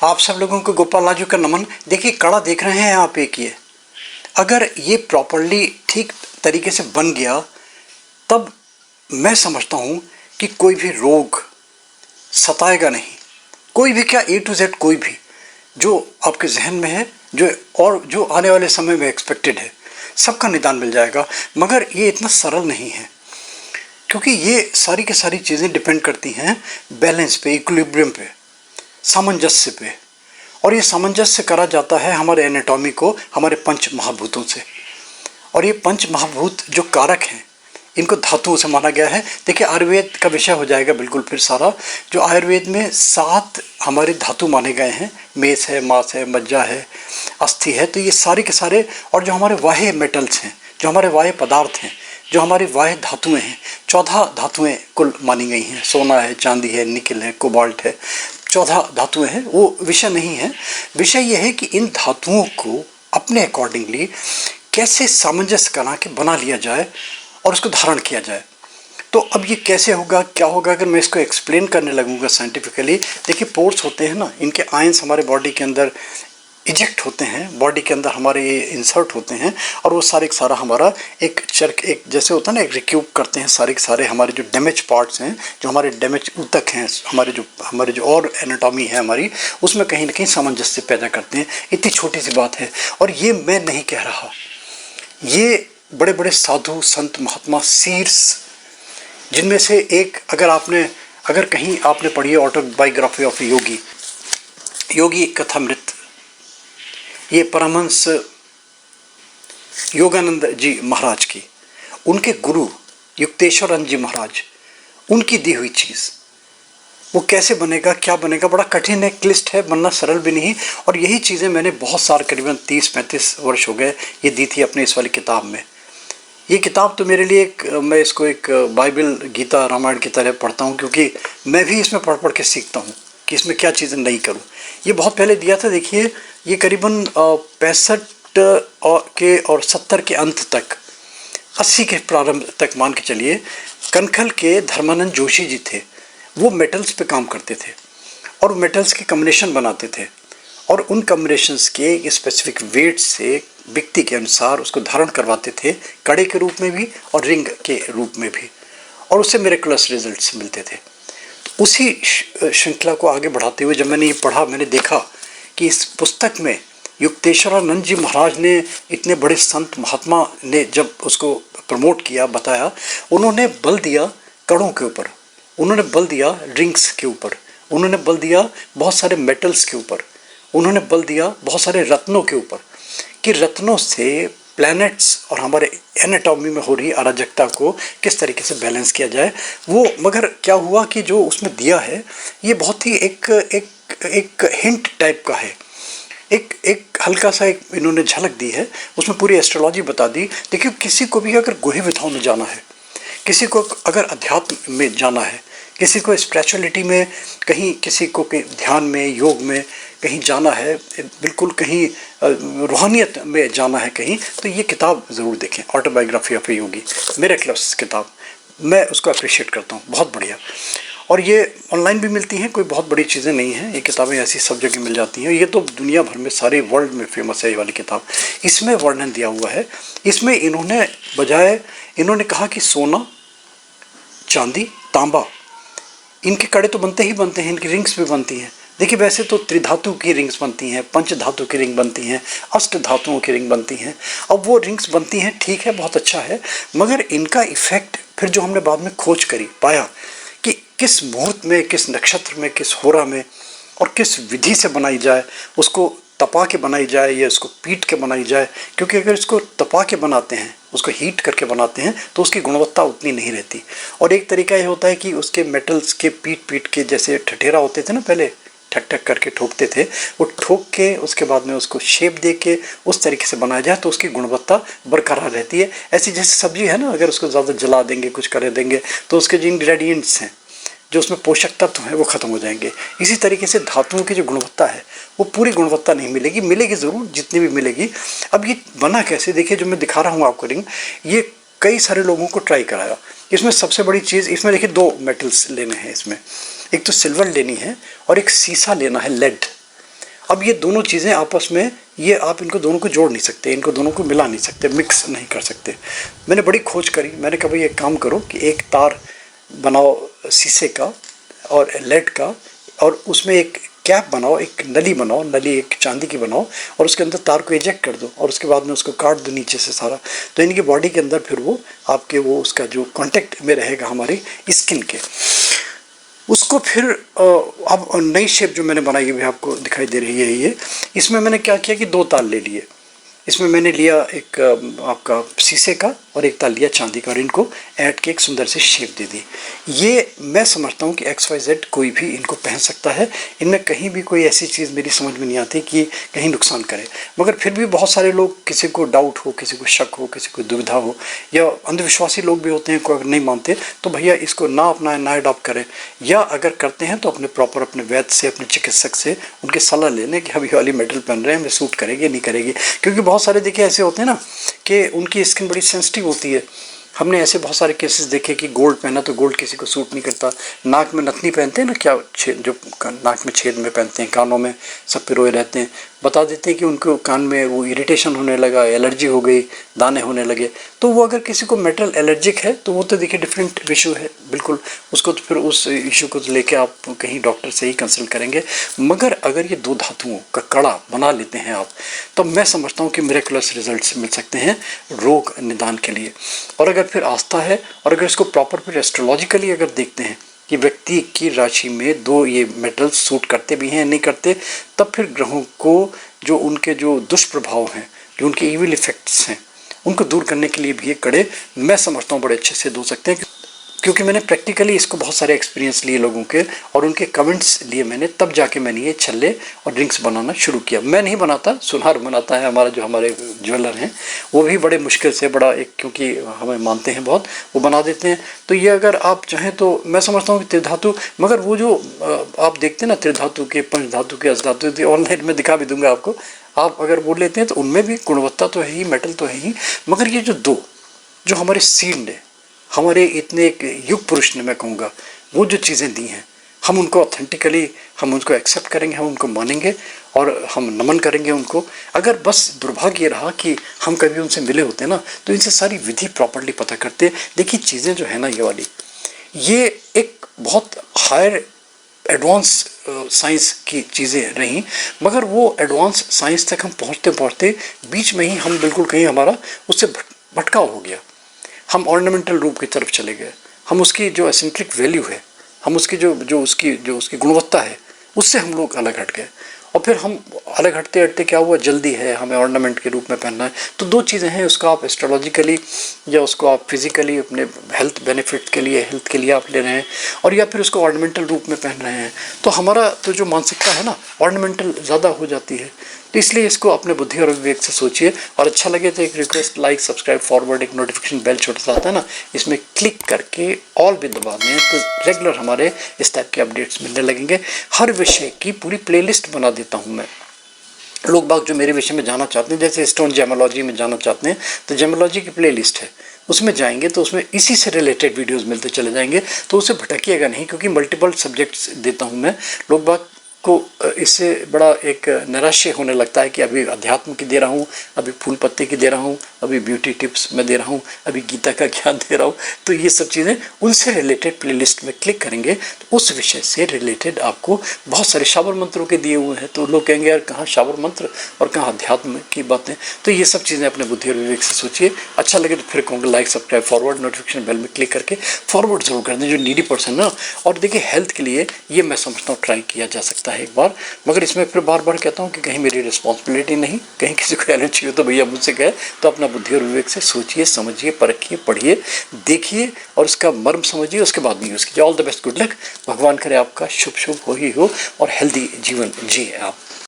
आप सब लोगों को गोपाल लाजू का नमन। देखिए कड़ा देख रहे हैं आप एक, ये अगर ये प्रॉपरली ठीक तरीके से बन गया तब मैं समझता हूँ कि कोई भी रोग सताएगा नहीं। कोई भी क्या, ए टू जेड कोई भी जो आपके जहन में है, जो आने वाले समय में एक्सपेक्टेड है, सबका निदान मिल जाएगा। मगर ये इतना सरल नहीं है, क्योंकि ये सारी की सारी चीज़ें डिपेंड करती हैं बैलेंस पे, इक्विलिब्रियम पे, सामंजस्य पे। और ये सामंजस्य करा जाता है हमारे एनाटॉमी को हमारे पंच महाभूतों से। और ये पंच महाभूत जो कारक हैं इनको धातुओं से माना गया है। देखिए आयुर्वेद का विषय हो जाएगा बिल्कुल फिर सारा। जो आयुर्वेद में 7 हमारे धातु माने गए हैं, मेष है, मांस है, मज्जा है, अस्थि है, तो ये सारे के सारे। और जो हमारे वाह्य मेटल्स हैं, जो हमारे वाह्य पदार्थ हैं, जो हमारी वाह्य धातुएं हैं, 14 धातुएं कुल मानी गई हैं। सोना है, चांदी है, निकल है, कोबाल्ट है, 14 धातुएं हैं। वो विषय नहीं है। विषय ये है कि इन धातुओं को अपने अकॉर्डिंगली कैसे सामंजस्य करा के बना लिया जाए और उसको धारण किया जाए। तो अब ये कैसे होगा, क्या होगा, अगर मैं इसको एक्सप्लेन करने लगूंगा साइंटिफिकली। देखिए पोर्स होते हैं ना, इनके आयंस हमारे बॉडी के अंदर इजेक्ट होते हैं, बॉडी के अंदर हमारे ये इंसर्ट होते हैं, और वो सारे का सारा हमारा एक जैसे होता है ना, एक रिक्यूब करते हैं सारे के सारे हमारे जो डैमेज पार्ट्स हैं, जो हमारे डैमेज ऊतक हैं, हमारे जो और एनाटॉमी है हमारी, उसमें कहीं ना कहीं सामंजस्य पैदा करते हैं। इतनी छोटी सी बात है। और ये मैं नहीं कह रहा, ये बड़े बड़े साधु संत महात्मा शीर्ष, जिनमें से एक अगर कहीं आपने पढ़ी है ऑटोबायोग्राफी ऑफ योगी कथामृत, ये परमहंस योगानंद जी महाराज की, उनके गुरु युक्तेश्वरानंद जी महाराज, उनकी दी हुई चीज़ वो कैसे बनेगा, क्या बनेगा, बड़ा कठिन है, क्लिष्ट है, बनना सरल भी नहीं। और यही चीज़ें मैंने बहुत साल, करीबन 30-35 वर्ष हो गए, ये दी थी अपने इस वाली किताब में। ये किताब तो मेरे लिए मैं इसको एक बाइबल, गीता, रामायण की तरह पढ़ता हूँ, क्योंकि मैं भी इसमें पढ़ के सीखता हूँ कि इसमें क्या चीज़ें नहीं करूँ। ये बहुत पहले दिया था। देखिए ये करीबन 65 के और 70 के अंत तक, 80 के प्रारंभ तक मान के चलिए, कनखल के धर्मानंद जोशी जी थे। वो मेटल्स पे काम करते थे और मेटल्स के कॉम्बिनेशन बनाते थे, और उन कॉम्बिनेशंस के स्पेसिफिक वेट से व्यक्ति के अनुसार उसको धारण करवाते थे, कड़े के रूप में भी और रिंग के रूप में भी, और उससे मिरेकुलस रिजल्ट्स मिलते थे। तो उसी श्रृंखला को आगे बढ़ाते हुए जब मैंने ये पढ़ा, मैंने देखा कि इस पुस्तक में युक्तेश्वरानंद जी महाराज ने, इतने बड़े संत महात्मा ने जब उसको प्रमोट किया, बताया, उन्होंने बल दिया कड़ों के ऊपर, उन्होंने बल दिया रिंग्स के ऊपर, उन्होंने बल दिया बहुत सारे मेटल्स के ऊपर, उन्होंने बल दिया बहुत सारे रत्नों के ऊपर, कि रत्नों से प्लैनेट्स और हमारे एनाटॉमी में हो रही अराजकता को किस तरीके से बैलेंस किया जाए। वो मगर क्या हुआ कि जो उसमें दिया है ये बहुत ही एक हिंट टाइप का है, एक हल्का सा एक इन्होंने झलक दी है, उसमें पूरी एस्ट्रोलॉजी बता दी। देखिए किसी को भी अगर गुह्य विधाओं में जाना है, किसी को अगर अध्यात्म में जाना है, किसी को स्पिरिचुअलिटी में, कहीं किसी को ध्यान में, योग में कहीं जाना है, बिल्कुल कहीं रूहानियत में जाना है कहीं, तो ये किताब ज़रूर देखें, autobiography of A Yogi, miraculous किताब। मैं उसको अप्रिशिएट करता हूँ, बहुत बढ़िया। और ये ऑनलाइन भी मिलती हैं, कोई बहुत बड़ी चीज़ें नहीं हैं, ये किताबें ऐसी सब जगह मिल जाती हैं। ये तो दुनिया भर में, सारे वर्ल्ड में फेमस है ये वाली किताब। इसमें वर्णन दिया हुआ है। इसमें इन्होंने कहा कि सोना, चांदी, तांबा, इनके कड़े तो बनते ही बनते हैं, इनकी रिंग्स भी बनती हैं। देखिए वैसे तो त्रिधातु की रिंग्स बनती हैं, पंच धातु की रिंग बनती हैं, अष्ट धातुओं की रिंग बनती हैं। अब वो रिंग्स बनती हैं, ठीक है, बहुत अच्छा है, मगर इनका इफेक्ट फिर जो हमने बाद में खोज करी, पाया कि किस मुहूर्त में, किस नक्षत्र में, किस होरा में और किस विधि से बनाई जाए, उसको तपा के बनाई जाए या उसको पीट के बनाई जाए। क्योंकि अगर इसको तपा के बनाते हैं, उसको हीट करके बनाते हैं, तो उसकी गुणवत्ता उतनी नहीं रहती। और एक तरीका ये होता है कि उसके मेटल्स के पीट के, जैसे ठठेरा होते थे ना, पहले ठक ठक करके ठोकते थे, वो ठोक के उसके बाद में उसको शेप दे के उस तरीके से बनाया जाए तो उसकी गुणवत्ता बरकरार रहती है। ऐसी जैसे सब्जी है ना, अगर उसको ज़्यादा जला देंगे, कुछ कर देंगे, तो उसके जो इंग्रेडिएंट्स हैं, जो उसमें पोषक तत्व हैं, वो खत्म हो जाएंगे। इसी तरीके से धातुओं की जो गुणवत्ता है वो पूरी गुणवत्ता नहीं मिलेगी, मिलेगी ज़रूर जितनी भी मिलेगी। अब ये बना कैसे, देखिए जो मैं दिखा रहा हूँ आपको रिंग, ये कई सारे लोगों को ट्राई कराया। इसमें सबसे बड़ी चीज़, इसमें देखिए 2 मेटल्स लेने हैं इसमें, एक तो सिल्वर लेनी है और एक सीसा लेना है, लेड। अब ये दोनों चीज़ें आपस में, ये आप इनको दोनों को जोड़ नहीं सकते, इनको दोनों को मिला नहीं सकते, मिक्स नहीं कर सकते। मैंने बड़ी खोज करी, मैंने कहा भाई एक काम करो कि एक तार बनाओ शीशे का और लेड का, और उसमें एक कैप बनाओ, एक नली बनाओ, नली एक चांदी की बनाओ, और उसके अंदर तार को इजेक्ट कर दो, और उसके बाद में उसको काट दो नीचे से सारा, तो इनकी बॉडी के अंदर फिर वो आपके वो उसका जो कांटेक्ट में रहेगा हमारी स्किन के, उसको फिर अब नई शेप जो मैंने बनाई है आपको दिखाई दे रही है ये। इसमें मैंने क्या किया कि 2 तार ले लिए, इसमें मैंने लिया एक आपका शीशे का और एक तार लिया चांदी का, और इनको ऐड के एक सुंदर सी शेप दे दी। ये मैं समझता हूँ कि XYZ कोई भी इनको पहन सकता है, इनमें कहीं भी कोई ऐसी चीज़ मेरी समझ में नहीं आती कि कहीं नुकसान करे। मगर फिर भी बहुत सारे लोग, किसी को डाउट हो, किसी को शक हो, किसी को दुविधा हो, या अंधविश्वासी लोग भी होते हैं, कोई अगर नहीं मानते तो भैया इसको ना अपनाएं, ना अडॉप्ट करें, या अगर करते हैं तो अपने प्रॉपर अपने वैद्य से, अपने चिकित्सक से उनके सलाह लेने कि हम ये वाली मेटल पहन रहे हैं, हमें सूट करेगी नहीं करेगी। क्योंकि बहुत सारे देखिए ऐसे होते हैं ना कि उनकी स्किन बड़ी सेंसिटिव होती है। हमने ऐसे बहुत सारे केसेस देखे कि गोल्ड पहना तो गोल्ड किसी को सूट नहीं करता, नाक में नथनी पहनते हैं ना, क्या जो नाक में छेद में पहनते हैं, कानों में सब पिरोए रहते हैं, बता देते हैं कि उनको कान में वो इरिटेशन होने लगा, एलर्जी हो गई, दाने होने लगे। तो वो अगर किसी को मेटल एलर्जिक है तो वो तो देखिए डिफरेंट इशू है बिल्कुल, उसको तो फिर उस इशू को तो लेके आप कहीं डॉक्टर से ही कंसल्ट करेंगे। मगर अगर ये 2 धातुओं का कड़ा बना लेते हैं आप, तो मैं समझता हूँ कि मिरेकुलस रिजल्ट्स मिल सकते हैं रोग निदान के लिए। और अगर फिर आस्था है, और अगर इसको प्रॉपर फिर एस्ट्रोलॉजिकली अगर देखते हैं कि व्यक्ति की राशि में 2 ये मेटल्स सूट करते भी हैं नहीं करते, तब फिर ग्रहों को जो उनके जो दुष्प्रभाव हैं, जो उनके इविल इफेक्ट्स हैं, उनको दूर करने के लिए भी ये कड़े मैं समझता हूँ बड़े अच्छे से धो सकते हैं। क्योंकि मैंने प्रैक्टिकली इसको बहुत सारे एक्सपीरियंस लिए लोगों के, और उनके कमेंट्स लिए मैंने, तब जाके मैंने ये छल्ले और ड्रिंक्स बनाना शुरू किया। मैं नहीं बनाता, सुनार बनाता है हमारा जो हमारे ज्वेलर हैं, वो भी बड़े मुश्किल से बड़ा एक, क्योंकि हमें मानते हैं बहुत, वो बना देते हैं। तो ये अगर आप चाहें तो मैं समझता हूँ कि त्रिधातु, मगर वो जो आप देखते हैं ना त्रिधातु के, पंचधातु के, अष्टधातु के, ऑनलाइन में दिखा भी दूंगा आपको, आप अगर वो लेते हैं तो उनमें भी गुणवत्ता तो है ही, मेटल तो है ही। मगर ये जो 2 जो हमारे सीड ने, हमारे इतने एक युग पुरुष ने, मैं कहूँगा, वो जो चीज़ें दी हैं, हम उनको ऑथेंटिकली हम उनको एक्सेप्ट करेंगे, हम उनको मानेंगे और हम नमन करेंगे उनको। अगर बस दुर्भाग्य रहा कि हम कभी उनसे मिले होते ना, तो इनसे सारी विधि प्रॉपर्ली पता करते। देखिए चीज़ें जो है ना, ये वाली, ये एक बहुत हायर एडवांस साइंस की चीज़ें रहीं, मगर वो एडवांस साइंस तक हम पहुँचते पहुँचते बीच में ही हम बिल्कुल कहीं हमारा उससे भटकाव हो गया। हम ऑर्नामेंटल रूप की तरफ चले गए, हम उसकी जो एसेंट्रिक वैल्यू है, हम उसकी जो उसकी गुणवत्ता है, उससे हम लोग अलग हट गए। और फिर हम अलग हटते हटते क्या हुआ, जल्दी है, हमें ऑर्नामेंट के रूप में पहनना है। तो 2 चीज़ें हैं, उसका आप एस्ट्रोलॉजिकली या उसको आप फिजिकली अपने हेल्थ बेनिफिट के लिए, हेल्थ के लिए आप ले रहे हैं, और या फिर उसको ऑर्नामेंटल रूप में पहन रहे हैं। तो हमारा तो जो मानसिकता है ना, ऑर्नामेंटल ज़्यादा हो जाती है। तो इसलिए इसको अपने बुद्धि और विवेक से सोचिए। और अच्छा लगे तो एक रिक्वेस्ट, लाइक, सब्सक्राइब, फॉरवर्ड, एक नोटिफिकेशन बेल छोटा सा आता है ना, इसमें क्लिक करके ऑल भी दबा दें, तो रेगुलर हमारे इस टाइप के अपडेट्स मिलने लगेंगे। हर विषय की पूरी प्लेलिस्ट बना देता हूँ मैं। लोग बाग जो मेरे विषय में जाना चाहते हैं, जैसे स्टोन जेमोलॉजी में जाना चाहते हैं, तो जेमोलॉजी की प्लेलिस्ट है, उसमें जाएंगे तो उसमें इसी से रिलेटेड वीडियोस मिलते चले जाएंगे, तो उसे भटकिएगा नहीं, क्योंकि मल्टीपल सब्जेक्ट्स देता हूं मैं। लोग बाग को इससे बड़ा एक निराशय होने लगता है कि अभी अध्यात्म की दे रहा हूँ, अभी फूल पत्ते की दे रहा हूँ, अभी ब्यूटी टिप्स में दे रहा हूँ, अभी गीता का ज्ञान दे रहा हूँ। तो ये सब चीज़ें उनसे रिलेटेड प्लेलिस्ट में क्लिक करेंगे तो उस विषय से रिलेटेड आपको बहुत सारे शाबर मंत्रों के दिए हुए हैं। तो लोग कहेंगे यार कहाँ शाबर मंत्र और कहाँ अध्यात्म की बातें। तो ये सब चीज़ें अपने बुद्धि और विवेक से सोचिए। अच्छा लगे तो फिर कहूँगा like, subscribe, forward, notification bell में क्लिक करके फॉरवर्ड जरूर कर दें जो नीडी पर्सन ना। और देखिए हेल्थ के लिए ये मैं समझता हूँ ट्राई किया जा सकता है एक बार, मगर इसमें फिर बार बार कहता हूँ कि कहीं मेरी रिस्पॉन्सिबिलिटी नहीं, कहीं किसी को एलर्जी हो तो भैया मुझसे कहे। तो अपना बुद्धि और विवेक से सोचिए, समझिए, परखिए, पढ़िए, देखिए और उसका मर्म समझिए, उसके बाद भी यूज़ कीजिए। All the best, good luck. भगवान करे आपका शुभ शुभ हो ही हो और हेल्दी जीवन जिए आप।